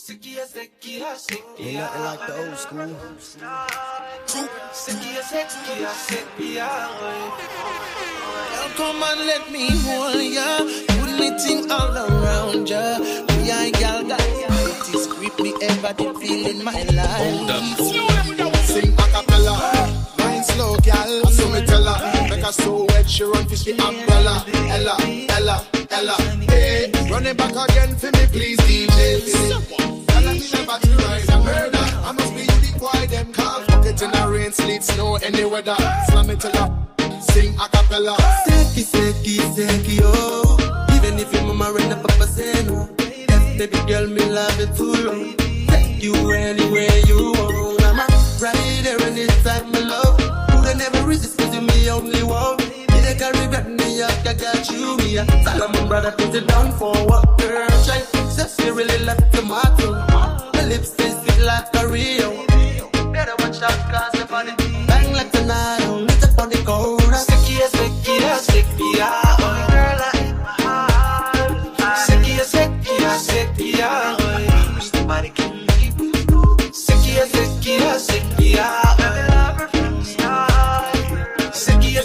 Ain't nothing like the old school. Come on, let me hold ya. Put me thing all around ya. Me I gal got it is grip me everybody feeling my life. Sing a cappella, mind slow gal. So me tell her, make her so wet she run fish the umbrella. Ella, Ella, Ella, hey, run it back again for me please DJ. Tell her me never to rise a murder. I must be the quiet them call. Fuck it in the rain, sleet, snow, any weather. Slam it till her, sing a cappella. Seki, oh. Even if your mama and the papa say no, yes, baby girl, me love it too long. Take you anywhere you want. I'm right there anytime, my love. Could never resist, cause you me only one. You can't regret me, I got you here. Solomon brother, put it down for what, girl. Try, just you really left tomato. My lips taste sweet like a Rio. Better watch out, cause the body bang like tonight. It's up on the corner. Seki, oh girl, I in my heart. Seki, oh, somebody can leave me. Seki, oh, baby, love her from the start. Seki, oh.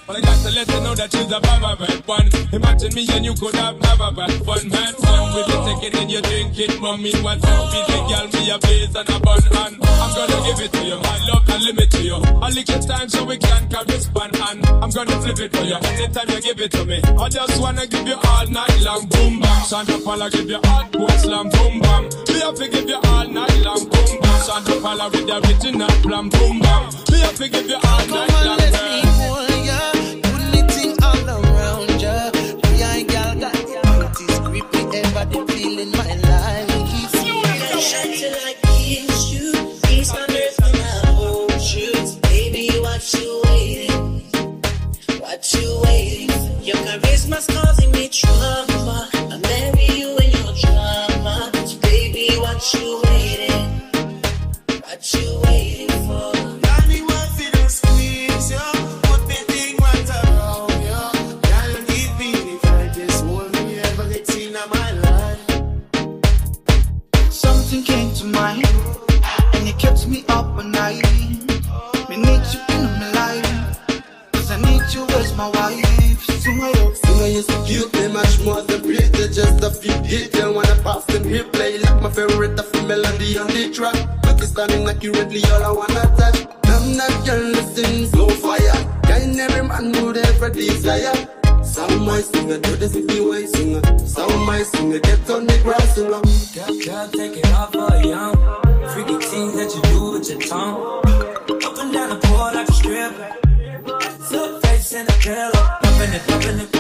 But I got to let you know that she's a bad one. Imagine me and you could have a bad one. Man, with you take it and you drink it. Mommy, what's up with the girl? Me a blaze and a bun hand. I'm gonna give it to you, my love and limit to you. I'll lick your time so we can correspond. And I'm gonna flip it for you anytime you give it to me. I just wanna give you all night long, boom bam. Sandra Paula give you hot boy slam, boom bam. Me have to give you all night long, boom bam. Sandra Paula with the original plan, boom bam. Me have to give you all night long, girl. Everybody feeling my life. Shine till I kiss you. Ease my nerves when I hold you. Baby, what you waiting? What you waiting? Your charisma's causing me trauma. I'll marry you in your drama. So baby, what you waiting? What you waiting for? Daddy wants to just squeeze you. Put me thing right around you. Can't give me the brightest one you ever get seen in my life. Something came to mind, and it kept me up all night. Me need you in my life, cause I need you as my wife. Sing my love, Singer, you so cute, they much more than pretty. Just a few details when I pass them here. Play like my favorite of the melody on the track. Like you standing like you ready, all I wanna touch. I'm not jealous, slow fire. Kind every man would ever desire. Sound my singer, do the 50 way singer. Sound my singer, get on the grass along. Girl, take it off for a young. Freaky things that you do with your tongue. Up and down the pole like a stripper. Flip face and a pillow. Up in it,